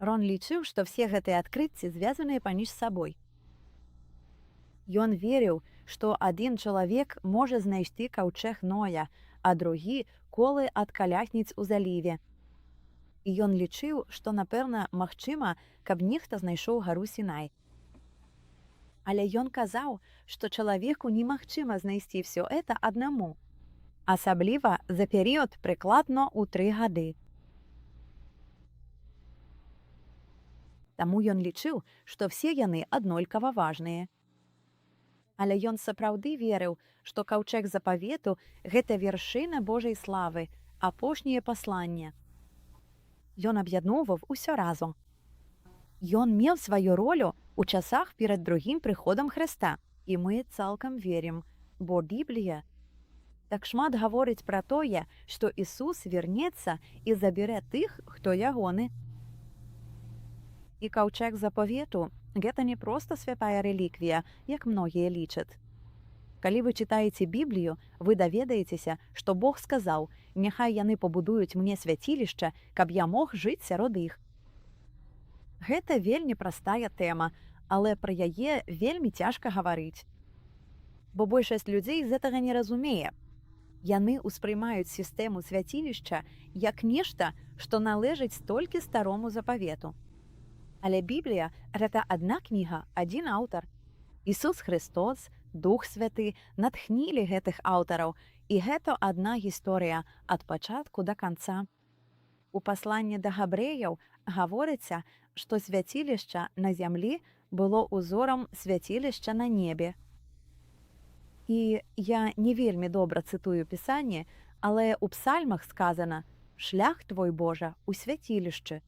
Рон лічыў, што ўсе гэтыя адкрыцці звязаныя паміж сабой. Ён верыў, што адзін чалавек можа знайсці каўчэг Ноя, а другі колы ад калясніц у заліве. І ён лічыў, што, напэўна, магчыма, каб нехта знайшоў гару Сінай. Але ён казаў, што чалавеку немагчыма знайсці ўсё гэта аднаму, асабліва за перыяд прыкладна ў 3 гады. Таму ён лічыў, што все яны аднолькава важныя. Але ён сапраўды верыў, што каўчэг запавету – гэта вяршыня Божай славы, апошняе пасланне. Ён аб'ядноўваў усё разам. Ён меў сваю ролю у часах перад другім прыходам Хрыста, і мы цалкам верім, бо Біблія так шмат гаворыць пра тое, што Ісус вернецца і забярэ тых, хто ягоны. І каўчэг запавету – гэта не проста святая рэліквія, як многія лічаць. Калі вы чытаеце Біблію, вы даведаецеся, што Бог сказаў: «Няхай яны пабудуюць мне свяцілішча, каб я мог жыць сярод іх». Гэта вельмі простая тэма, але пра яе вельмі цяжка гаварыць. Бо большасць людзей з гэтага не разумее. Яны ўспрымаюць сістэму свяцілішча як нешта, што належыць толькі старому запавету. Але Біблія – гэта адна кніга, адзін аўтар. Ісус Христос, Дух Святы натхнілі гэтых аўтараў, і гэта адна гісторыя ад пачатку да канца. У пасланні да габрэяў гаворыцца, што свяцілішча на зямлі было ўзорам свяцілішча на небе. І я не вельмі добра цытую Пісанне, але ў псальмах сказана: «Шлях твой, Божа, у свяцілішчы».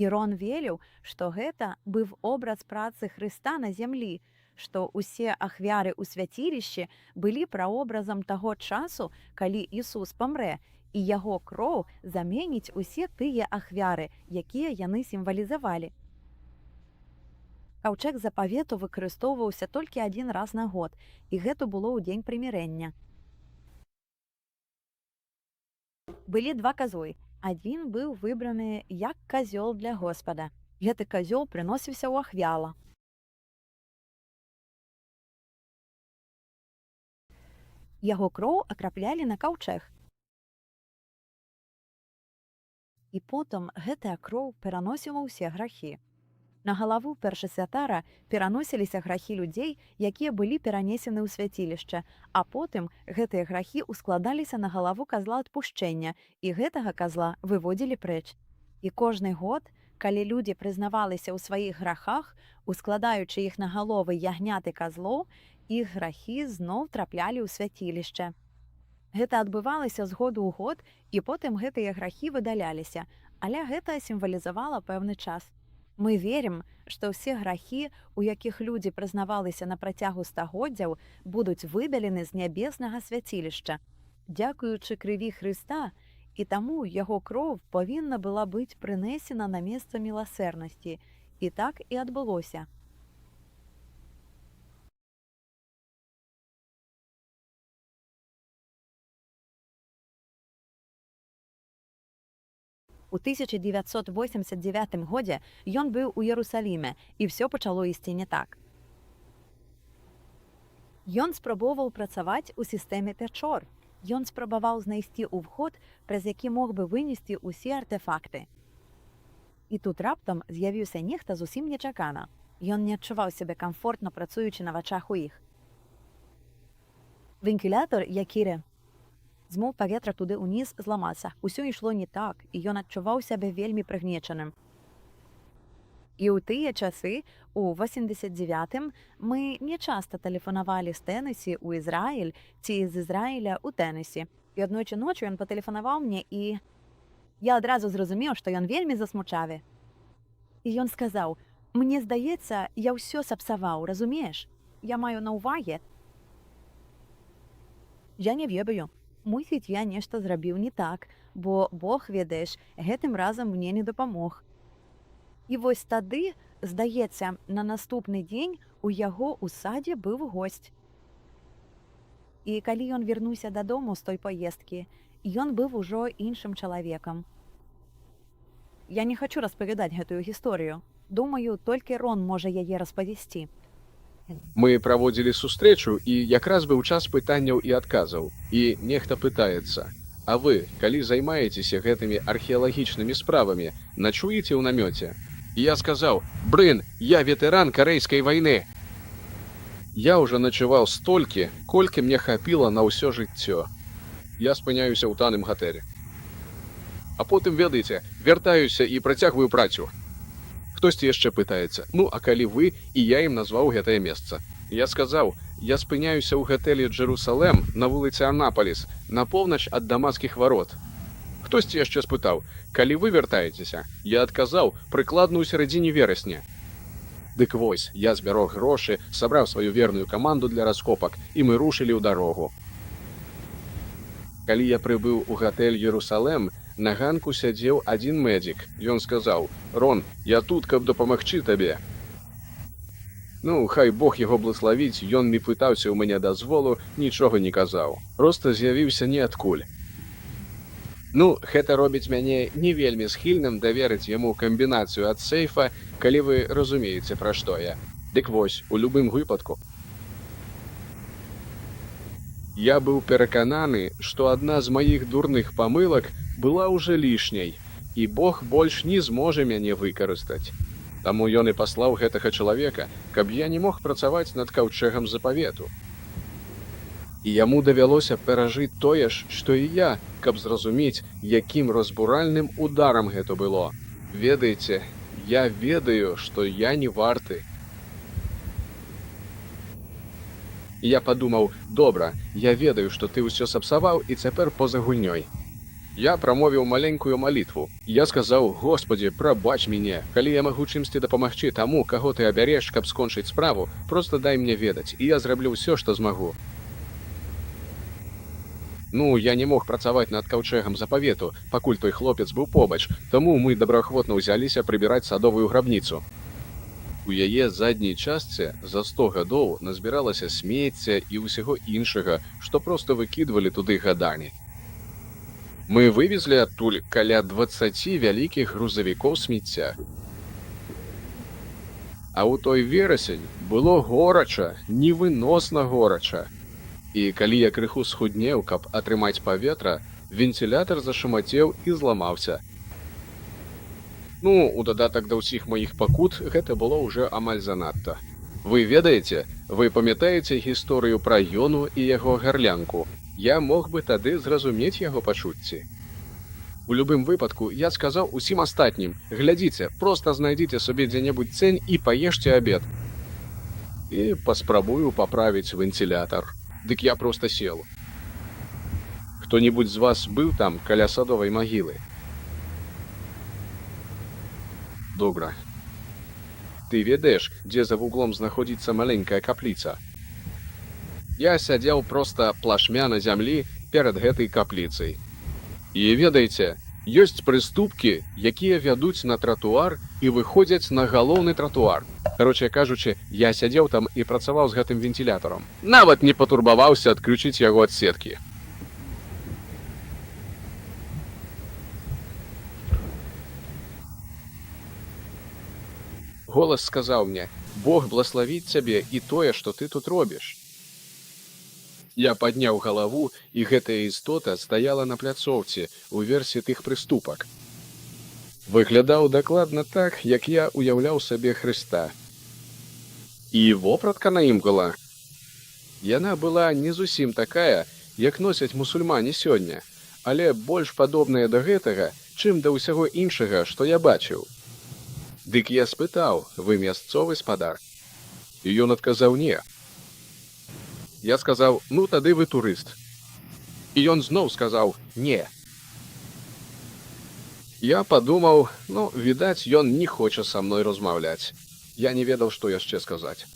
І Рон верыў, што гэта быў образ працы Хрыста на зямлі, што ўсе ахвяры ў свяцілішчы былі праобразам таго часу, калі Ісус памрэ, і яго кроў заменіць усе тыя ахвяры, якія яны сімвалізавалі. Каўчэг запавету выкарыстоўваўся толькі адзін раз на год, і гэта было ў дзень прымірэння. Былі 2 казоі. Адзін быў выбраны як казёл для Господа. Гэты казёл прыносіўся ў ахвяла. Яго кроў акраплялі на каўчэг. І потым гэтая кроў пераносіла ўсе грахі. На галаву першасвятара пераносіліся грахі людзей, якія былі перанесены ў свяцілішча, а потым гэтыя грахі ускладаліся на галаву казла адпушчэння, і гэтага казла выводзілі прэч. І кожны год, калі людзі прызнаваліся ў сваіх грахах, ускладаючы іх на галовы ягнят і казлоў, іх грахі зноў траплялі ў свяцілішча. Гэта адбывалася з году ў год, і потым гэтыя грахі выдаляліся, але гэта сімвалізавала пэўны час. Мы верым, што ўсе грахі, у якіх людзі прызнаваліся на працягу стагоддзяў, будуць выдалены з нябеснага свяцілішча, дзякуючы крыві Хрыста, і таму яго кроў павінна была быць прынесена на месца міласэрнасці. І так і адбылося. У 1989 годзе ён быў у Ерусаліме, і ўсё пачало ісці не так. Ён спрабоўваў працаваць у сістэме пячор. Ён спрабаваў знайсці ўвход, праз які мог бы вынесці ўсе артэфакты. І тут раптам з'явіўся нехта зусім нечакана. Ён не адчуваў сябе камфортна, працуючы на вачах у іх. Вентылятор, які змоў паветра туды ўніз, зламацца. Усё ішло не так, і ён адчуваў сябе вельмі прыгнечаным. І ў тыя часы, у 89-м, мы не часта тэлефанавалі з Тэнесі ў Ізраіль ці з Ізраіля ў Тэнесі. І аднойчы ноччу ён патэлефанаваў мне, і я адразу зразумеў, што ён вельмі засмучавы. І ён сказаў: «Мне здаецца, я ўсё сапсаваў, разумееш? Я маю на ўвазе». Я не ведаю. Мусіць, я нешта зрабіў не так, бо Бог, ведаеш, гэтым разам мне не дапамог. І вось тады, здаецца, на наступны дзень у яго ў садзе быў госць. І калі ён вярнуўся дадому з той паездкі, ён быў ужо іншым чалавекам. Я не хочу распавядаць гэтую гісторыю. Думаю, толькі Рон можа яе распавесці. Мы праводзілі сустрэчу, і якраз быў час пытанняў і адказаў. І нехта пытаецца: «А вы, калі займаецеся гэтымі археалагічнымі справамі, начуеце ў намёце?» І я сказаў: «Брын, я ветэран карэйскай вайны. Я ўжо начаваў столькі, колькі мне хапіла на ўсё жыццё. Я спыняюся ў таным гатэлі. А потым, ведаеце, вяртаюся і працягваю працу». Хтосьці яшчэ пытаецца: «Ну, а калі вы?» І я ім назваў гэтае месца. Я сказаў: «Я спыняюся ў гатэлі Джерусалем на вуліцы Анапаліс, на поўнач ад дамаскіх варот». Хтосьці яшчэ спытаў: «Калі вы вяртаецеся?» Я адказаў: «Прыкладна ў сярэдзіне верасня». Дык вось, я збярог грошы, сабраў сваю верную каманду для раскопак, і мы рушылі ў дарогу. Калі я прыбыў у гатэль Єрусалем, на ганку сядзеў адзін медзік. Ён сказаў: «Рон, я тут, каб дапамагчы табе». Ну, хай Бог яго благаславіць, ён не пытаўся ў мяне дазволу, нічога не казаў. Проста з'явіўся ніадкуль. Ну, гэта робіць мяне не вельмі схільным даверыць яму камбінацыю ад сейфа, калі вы разумееце, пра што я. Дык вось, у любым выпадку. Я быў перакананы, што адна з маіх дурных памылак была ўжо лішняй, і Бог больш не зможа мяне выкарыстаць. Таму ён і паслаў гэтага чалавека, каб я не мог працаваць над каўчэгам запавету. І яму давялося перажыць тое ж, што і я, каб зразумець, якім разбуральным ударам гэта было. Ведаеце, я ведаю, што я не варты. Я падумаў: «Добра, я ведаю, што ты ўсё сапсаваў і цяпер поза гульнёй». Я прамовіў маленькую малітву. Я сказаў: «Господі, прабач мяне. Калі я магу чымсьці дапамагчы таму, каго ты абярэш, каб скончыць справу, проста дай мне ведаць, і я зраблю ўсё, што змагу». Ну, я не мог працаваць над каўчэгам запавету, пакуль той хлопец быў побач, таму мы добраахвотна ўзяліся прыбіраць садовую грабніцу. У яе задняй частцы за 100 гадоў назбіралася смецця і ўсяго іншага, што проста выкідвалі туды гадамі. Мы вывезлі адтуль каля 20 вялікіх грузавікоў смецця. А ў той верасень было горача, невыносна горача. І калі я крыху схуднеў, каб атрымаць паветра, вентылятар зашамацеў і зламаўся. Ну, у дадатак да ўсіх маіх пакут, гэта было ўжо амаль занадта. Вы ведаеце, вы памятаеце гісторыю пра Ёну і яго гарлянку. Я мог бы тады зразумець яго пачуцці. У любым выпадку, я сказаў усім астатнім: «Глядзіце, проста знайдзіце собе дзе-небудзь цень і паешце абед». І паспрабую паправіць вентылятар. Дык я проста сел. Хто-небудзь з вас быў там, каля садовай магілы? Добра. Ты ведаеш, дзе за вуглом знаходзіцца маленькая капліца? Я сядзеў проста плашмя на зямлі перад гэтай капліцай. І ведаеце, ёсць прыступкі, якія вядуць на тратуар і выходзяць на галоўны тратуар. Кароче кажучы, я сядзеў там і працаваў з гэтым вентылятарам. Нават не патурбаваўся адключыць яго ад сеткі. Голас сказаў мне: «Бог благаславіць цябе і тое, што ты тут робіш». Я падняў галаву, і гэтая істота стаяла на пляцоўцы уверсе тых прыступак. Выглядаў дакладна так, як я уяўляў сабе Хрыста. І вопратка на ім была. Яна была не зусім такая, як носяць мусульмане сёння, але больш падобная да гэтага, чым да ўсяго іншага, што я бачыў. Дык я спытаў: «Вы мясцовы спадар?» І ён адказаў: «Не». Я сказаў: «Ну, тады вы турыст». І ён зноў сказаў: «Не». Я падумаў, ну, відаць, ён не хоча са мной размаўляць. Я не ведаў, што яшчэ сказаць.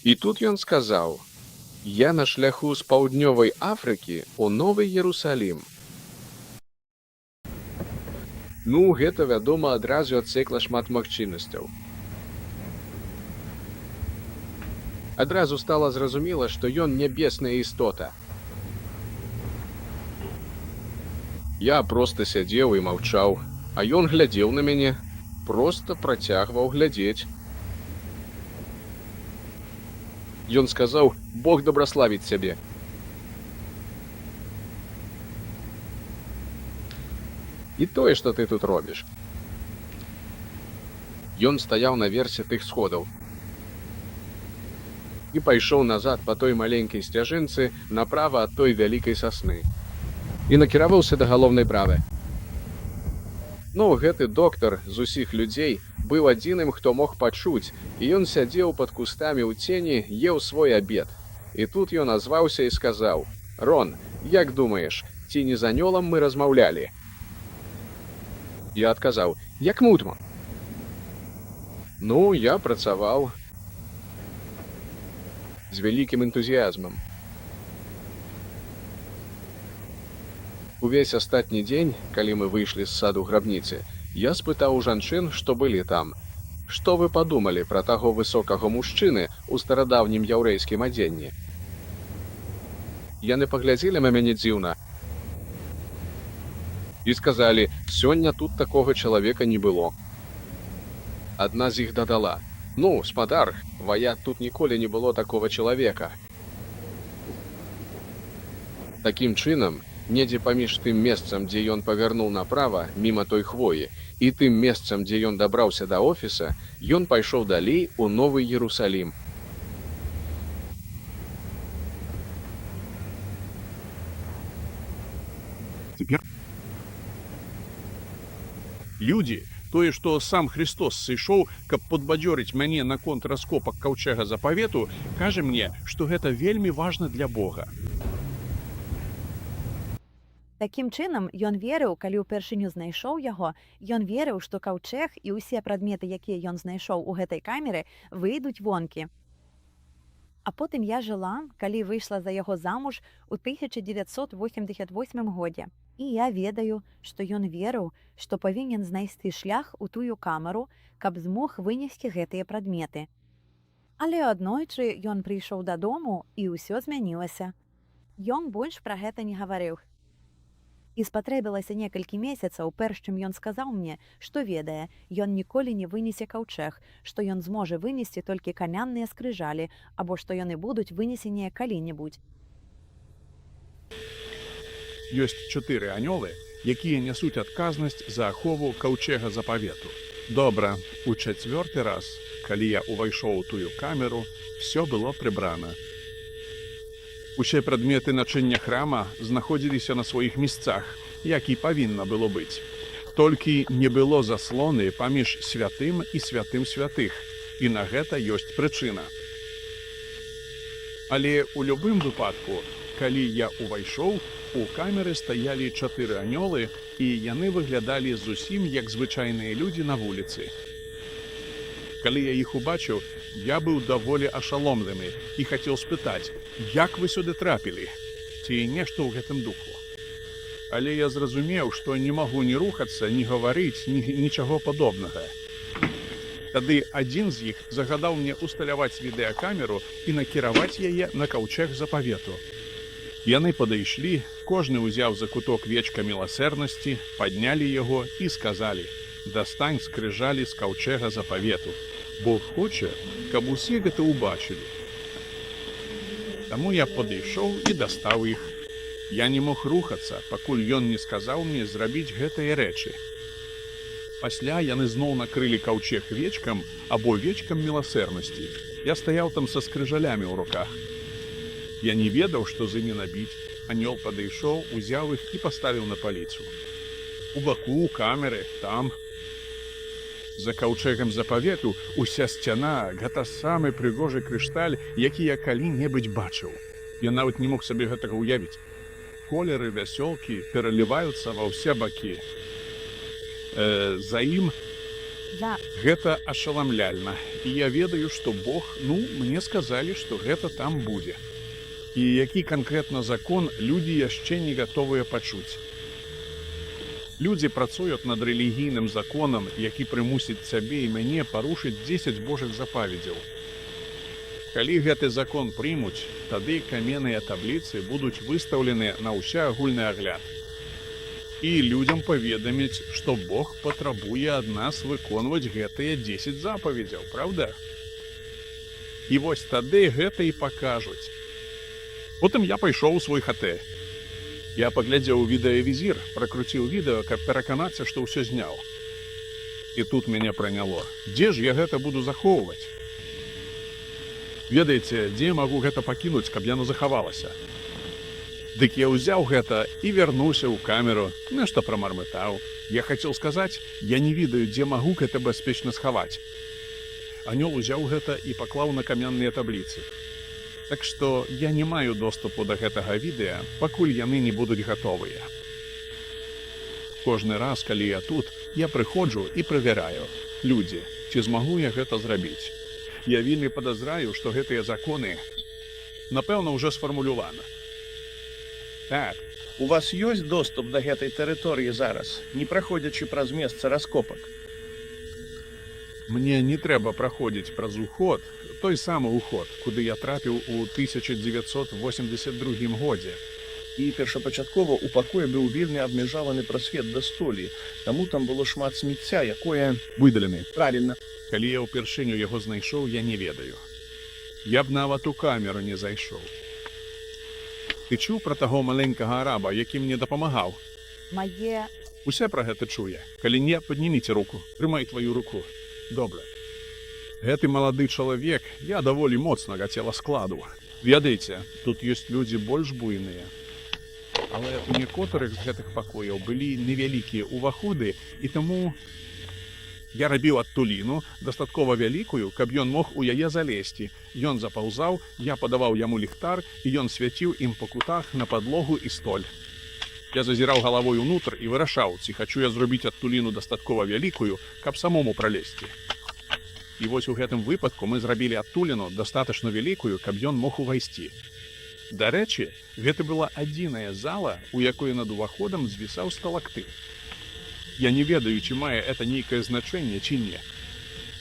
І тут ён сказаў: «Я на шляху з паўднёвай Афрыкі ў Новы Єрусалім». Ну, гэта, вядома, адразу адсекла шмат магчымасцяў. Адразу стала зразумела, што ён нябесная істота. Я проста сядзеў і маўчаў. А ён глядзеў на мяне, проста працягваў глядзець. Ён сказаў: «Бог добраславіць цябе». І тое, што ты тут робіш. Ён стаяў наверсе тых сходаў і пайшоў назад па той маленькай сцяжынцы направа ад той вялікай сасны і накіраваўся да галоўнай бравы. Ну, гэты доктар з усіх людзей быў адзіным, хто мог пачуць, і ён сядзеў пад кустамі ў цені, еў свой абед. І тут ён азваўся і сказаў: «Рон, як думаеш, ці не з анёлам мы размаўлялі?» Я адказаў: «Як мутма». Ну, я працаваў з вялікім энтузіязмам. Увесь астатні дзень, калі мы выйшлі з саду грабніцы, я спытаў у жанчын, што былі там: «Што вы падумалі пра таго высокага мужчыны ў старадаўнім яўрэйскім адзенні?» Яны паглядзелі на мяне дзіўна і сказалі: «Сёння тут такога чалавека не было». Адна з іх дадала: «Ну, спадар, вая, тут ніколі не было такога чалавека». Такім чынам, недзе паміж тым месцам, дзе ён павярнуў направа, міма той хвоі, і тым месцам, дзе ён дабраўся да офіса, ён пайшоў далей у Новы Іерусалім. Цяпер людзі, тое, што сам Христос сышоў, каб падбадзёрыць мяне наконт раскопак каўчэга запавету, кажа мне, што гэта вельмі важна для Бога. Такім чынам, ён верыў, калі ўпершыню знайшоў яго, ён верыў, што каўчэг і ўсе прадметы, якія ён знайшоў у гэтай камеры, выйдуць вонкі. А потым я жыла, калі выйшла за яго замуж у 1988 годзе. І я ведаю, што ён верыў, што павінен знайсці шлях у тую камеру, каб змог вынесці гэтыя прадметы. Але аднойчы ён прыйшоў дадому, і ўсё змянілася. Ён больш пра гэта не гаварыў. І спатрэбілася некалькі месяцаў, перш чым ён сказаў мне, што ведае, ён ніколі не вынесе каўчэг, што ён зможа вынесці толькі камянныя скрыжалі, або што яны будуць вынесеныя калі-небудзь. Ёсць 4 анёлы, якія нясуць адказнасць за ахову каўчэга запавету. Добра, у 4-й раз, калі я ўвайшоў у тую камеру, всё было прыбрана. Усе прадметы начыння храма знаходзіліся на сваіх месцах, як і павінна было быць. Толькі не было заслоны паміж святым і святым святых, і на гэта ёсць прычына. Але ў любым выпадку, калі я ўвайшоў, у камеры стаялі 4 анёлы, і яны выглядалі зусім як звычайныя людзі на вуліцы. Калі я іх убачыў, я быў даволі ашаломлены і хацеў спытаць, як вы сюды трапілі, ці нешта ў гэтым духу. Але я зразумеў, што не магу ні рухацца, ні гаварыць, нічаго падобнага. Тады адзін з іх загадаў мне усталяваць відэакамеру і накіраваць яе на каўчэг запавету. Яны падышлі, кожны ўзяў за куток вечка міласэрнасці, паднялі яго і сказалі: «Дастань скрыжалі з каўчэга запавету. Бог хоча, каб усе гэта ўбачылі». Таму я падышоў і дастаў іх. Я не мог рухацца, пакуль ён не сказаў мне зрабіць гэтыя рэчы. Пасля яны зноў накрылі каўчэг вечкам або вечкам міласэрнасці. Я стаяў там са скрыжалямі ў руках. Я не ведаў, што з імі набіць. Анёл падышоў, узяў іх і паставіў на паліцу. У баку, у камеры, там. За каўчэгам запавету уся сцяна — гэта самы прыгожы крышталь, які я калі-небудзь бачыў. Я нават не мог сабе гэтага ўявіць. Колеры вясёлкі пераліваюцца ва ўсе бакі. За ім гэта ашаламляльна. І я ведаю, што Бог, мне сказалі, што гэта там будзе. І які канкрэтна закон людзі яшчэ не гатовыя пачуць. Людзі працуюць над рэлігійным законам, які прымусіць цябе і мяне парушыць 10 Божых запаведзяў. Калі гэты закон прымуць, тады каменныя табліцы будуць выстаўлены на ўсеагульны агляд. і людзям паведаміць, што Бог патрабуе ад нас выконваць гэтыя 10 запаведзяў, праўда? І вось тады гэта і пакажуць. Потым я пайшоў у свой хатэль. Я паглядзеў відэавізір, пракруціў відэа, каб пераканацца, што ўсё зняў. І тут мяне праняло. Дзе ж я гэта буду захоўваць? Ведаеце, дзе я магу гэта пакінуць, каб яно захавалася? Дык я ўзяў гэта і вярнуўся ў камеру, нешта прамармытаў. Я хацеў сказаць, я не ведаю, дзе магу гэта бяспечна схаваць. Анёл узяў гэта і паклаў на каменныя табліцы. Так што я не маю доступу да гэтага відэа, пакуль яны не будуць гатовыя. Кожны раз, калі я тут, я прыходжу і правяраю. Людзі, ці змагу я гэта зрабіць? Я вельмі падазраю, што гэтыя законы, напэўна, ўжо сфармуляваны. Так, у вас ёсць доступ да гэтай тэрыторыі зараз, не праходзячы праз месца раскопак? Мне не трэба праходзіць праз уход, той самы уход, куды я трапіў у 1982 годзе. І першапачаткова ў пакоі быў вельмі абмежаваны прасвет да столі, таму там было шмат смецця, якое Выдалены. правільна. Калі я ўпершыню яго знайшоў, я не ведаю. Я б нават у камеру не зайшоў. Ты чуў пра таго маленькага араба, які мне дапамагаў? Мае Усе пра гэта чуе. Калі не, падніміце руку. Трымай тваю руку. Добра. Гэты малады чалавек, я даволі моцнага целаскладу. Ведаеце, тут ёсць людзі больш буйныя. Але у некоторых з гэтых пакояў былі невялікія ўваходы, і таму я рабіў адтуліну, дастаткова вялікую, каб ён мог у яе залезці. Ён запаўзаў, я падаваў яму ліхтар, і ён свяціў ім па кутах на падлогу і столь. Я зазіраў галавой унутр і вырашаў, ці хачу я зрабіць адтуліну дастаткова вялікую, каб самому пралезці. І вось у гэтым выпадку мы зрабілі адтуліну дастатачна вялікую, каб ён мог увайсці. Дарэчы, гэта была адзіная зала, у якой над уваходам звісаў сталактыт. Я не ведаю, ці мае это нейкае значэнне, ці не.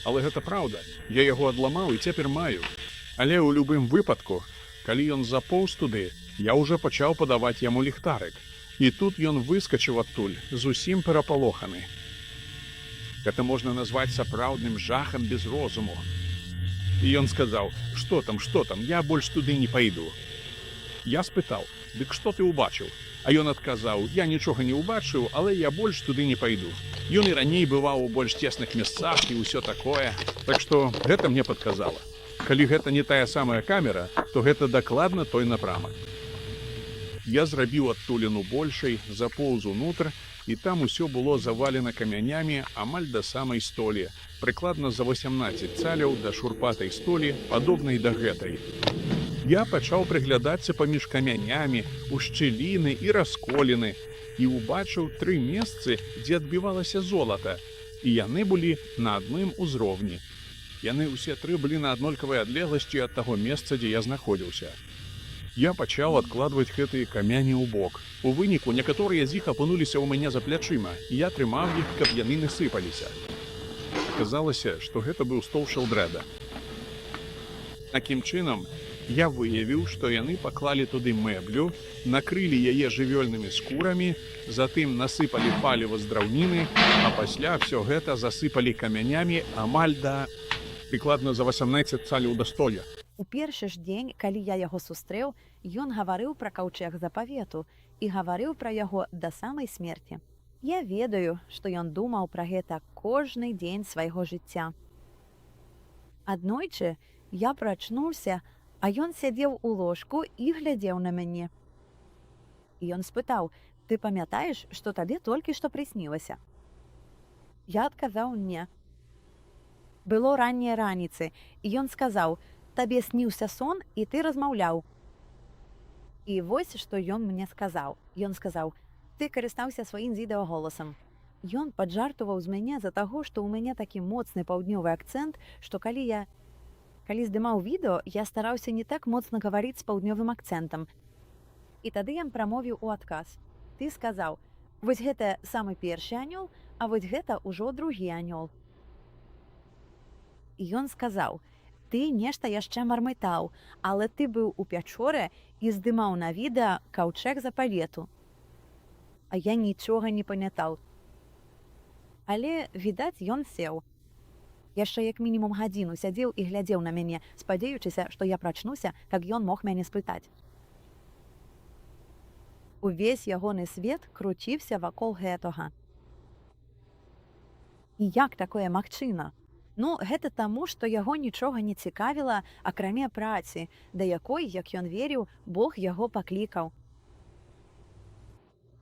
Але гэта праўда, я яго адламаў і цяпер маю. Але ў любым выпадку, калі ён запоўз туды, я ўжо пачаў падаваць яму ліхтарык. І тут ён выскачыў адтуль, зусім перапалоханы. Гэта можна назваць сапраўдным жахам без розуму. І ён сказаў, што там, я больш туды не пайду. Я спытаў, дык што ты ўбачыў? А ён адказаў, я нічога не ўбачыў, але я больш туды не пайду. Ён і раней бываў у больш цесных месцах і ўсё такое. Так што гэта мне падказала. Калі гэта не тая самая камера, то гэта дакладна той напрамак. Я зрабіў адтуліну большай, запоўз унутр, і там усё было завалена камянямі амаль да самай столі, прыкладна за 18 цаляў да шурпатай столі, падобнай да гэтай. Я пачаў прыглядацца паміж камянямі, у шчыліны і расколіны, і ўбачыў 3 месцы, дзе адбівалася золата, і яны былі на адным узроўні. Яны ўсе 3 былі на аднолькавай адлегласці ад таго месца, дзе я знаходзіўся. Я пачаў адкладваць гэтыя камяні ў бок. У выніку некаторыя з іх апынуліся ў мяне за плячыма, і я трымаў іх, каб яны не сыпаліся. Аказалася, што гэта быў стол шэлдрэда. Такім чынам, я выявіў, што яны паклалі туды мэблю, накрылі яе жывёльнымі скурамі, затым насыпалі паліва з драўніны, а пасля ўсё гэта засыпалі камянямі амаль да прыкладна за 18 цаляў да столля. У першы ж дзень, калі я яго сустрэў, ён гаварыў пра каўчэг запавету і гаварыў пра яго да самай смерці. Я ведаю, што ён думаў пра гэта кожны дзень свайго жыцця. Аднойчы я прачнуўся, а ён сядзеў у ложку і глядзеў на мяне. І ён спытаў, ты памятаеш, што табе толькі што прыснілася? Я адказаў не. Было ранняе раніцы, і ён сказаў, табе сніўся сон, і ты размаўляў. І вось, што ён мне сказаў. Ён сказаў, ты карыстаўся сваім відэаголасам. Ён паджартуваў з мяне за таго, што ў мяне такі моцны паўднёвы акцэнт, што калі здымаў відэо, я стараўся не так моцна гаварыць з паўднёвым акцэнтам. І тады ён прамовіў у адказ. Ты сказаў, вось гэта самы першы анёл, а вось гэта ўжо другі анёл. І ён сказаў, ты нешта яшчэ мармытаў, але ты быў у пячоры і здымаў на відэа каўчэг запавету. а я нічога не памятаў. Але, відаць, ён сеў. Яшчэ як мінімум гадзіну сядзеў і глядзеў на мяне, спадзеючыся, што я прачнуся, каб ён мог мяне спытаць. Увесь ягоны свет круціўся вакол гэтага. І як такое магчыма? Ну, гэта таму, што яго нічога не цікавіла, акрамя працы, да якой, як ён верыў, Бог яго паклікаў.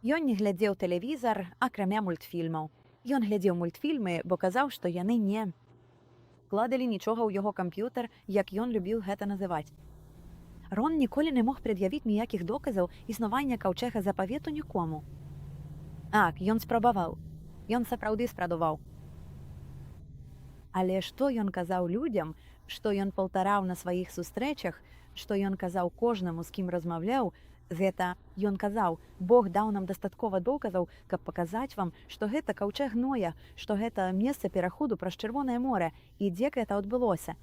Ён не глядзеў тэлевізар, акрамя мультфільмаў. Ён глядзеў мультфільмы, бо казаў, што яны не вкладалі нічога ў яго камп'ютар, як ён любіў гэта называць. Рон ніколі не мог прад'явіць ніякіх доказаў існавання каўчэга запавету нікому. Так, ён спрабаваў. Ён сапраўды спрабаваў. Але што ён казаў людзям, што ён паўтараў на сваіх сустрэчах, што ён казаў кожнаму, з кім размаўляў, гэта ён казаў: Бог даў нам дастаткова доказаў, каб паказаць вам, што гэта каўчэг Ноя, што гэта месца пераходу праз Чырвонае море, і дзе гэта адбылося,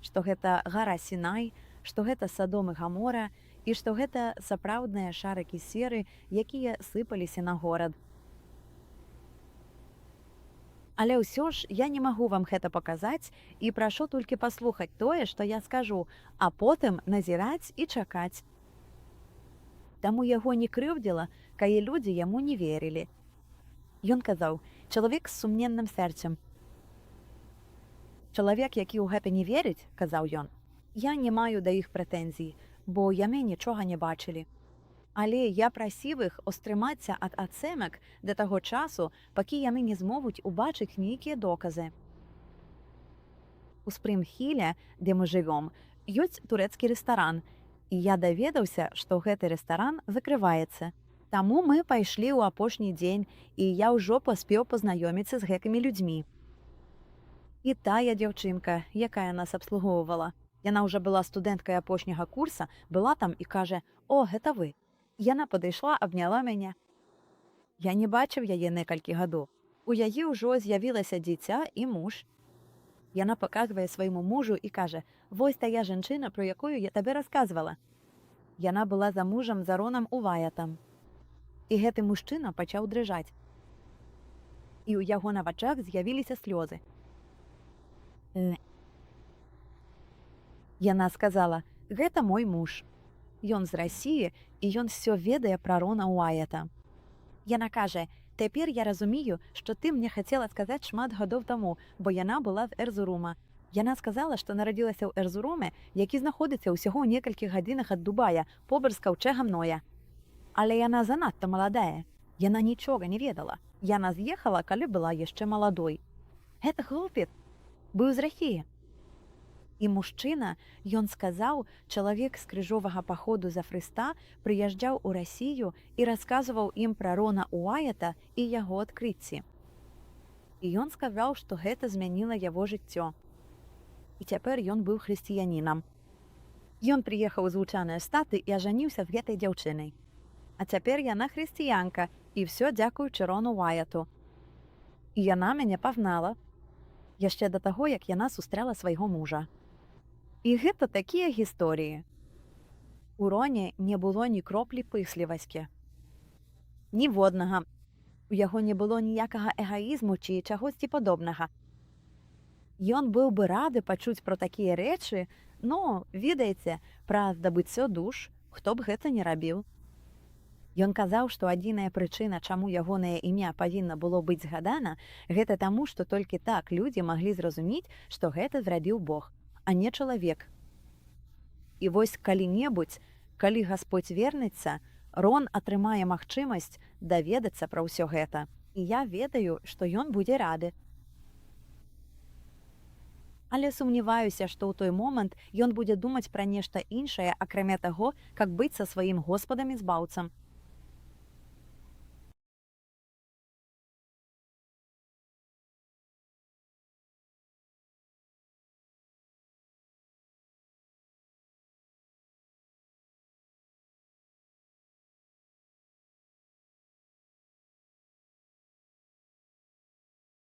што гэта гара Сінай, што гэта Садом і Гамора, і што гэта сапраўдныя шарыкі серы, якія сыпаліся на горад. Але ўсё ж я не магу вам гэта паказаць і прашу толькі паслухаць тое, што я скажу, а потым назіраць і чакаць. Таму яго не крыўдзіла, калі людзі яму не верылі. Ён казаў: чалавек з сумненным сэрцем. Чалавек, які ў гэта не верыць, казаў ён, я не маю да іх прэтэнзій, бо яны нічога не бачылі. Але я прасіў іх устрымацца ад ацэнак да таго часу, пакі яны не змогуць убачыць нейкія доказы. У Спрінг-Хіле, дзе мы жывём, ёсць турэцкі рэстаран, і я даведаўся, што гэты рэстаран закрываецца. Таму мы пайшлі ў апошні дзень, і я ўжо паспеў пазнаёміцца з гэтымі людзьмі. І тая дзяўчынка, якая нас абслугоўвала, яна ўжо была студэнткай апошняга курса, была там і кажа: «О, гэта вы». Яна падышла, абняла мяне. Я не бачыў яе некалькі гадоў. У яе ўжо з'явілася дзіця і муж. Яна паказвае свайму мужу і кажа: «Вось тая жанчына, про якую я табе расказвала». Яна была замужам за Ронам Уваятам. І гэты мужчына пачаў дрыжаць. І ў яго на вачах з'явіліся слёзы. Яна сказала: «Гэта мой муж. Ён з Расіі, і ён всё ведае пра Рона Уаята». Яна кажа: «Цяпер я разумею, што ты мне хацела сказаць шмат гадоў таму, бо яна была з Эрзурума. Яна сказала, што нарадзілася ў Эрзуруме, які знаходзіцца ўсяго ў некалькіх гадзінах ад Дубая, побач з каўчэгам Ноя. Але яна занадта маладая. Яна нічога не ведала. Яна з'ехала, калі была яшчэ маладой. Гэта хлопец быў з Расіі». І мужчына, ён сказаў, чалавек з крыжовага паходу за Хрыста прыязджаў у Расію і расказваў ім пра Рона Уаята і яго адкрыцці. І ён сказаў, што гэта змяніла яго жыццё. І цяпер ён быў хрысціянінам. Ён прыехаў з Злучаныя Штаты і ажаніўся з гэтай дзяўчынай. А цяпер яна хрысціянка, і ўсё дзякуючы Рону Уаяту. І яна мяне пазнала. Яшчэ да таго, як яна сустрэла свайго мужа. І гэта такія гісторыі. У Роне не было ні кроплі пыслівасці. Ніводнага. У яго не было ніякага эгаізму ці чагосьці падобнага. Ён быў бы рады пачуць пра такія рэчы, но, ведаеце, пра здабыццё душ, хто б гэта не рабіў. Ён казаў, што адзіная прычына, чаму ягонае імя павінна было быць згадана, гэта таму, што толькі так людзі маглі зразумець, што гэта зрабіў Бог, а не чалавек. І вось калі-небудзь, калі Гасподзь вернецца, Рон атрымае магчымасць даведацца пра ўсё гэта. І я ведаю, што ён будзе рады. Але сумняваюся, што ў той момант ён будзе думаць пра нешта іншае, акрамя таго, как быць са сваім Господам і збаўцам.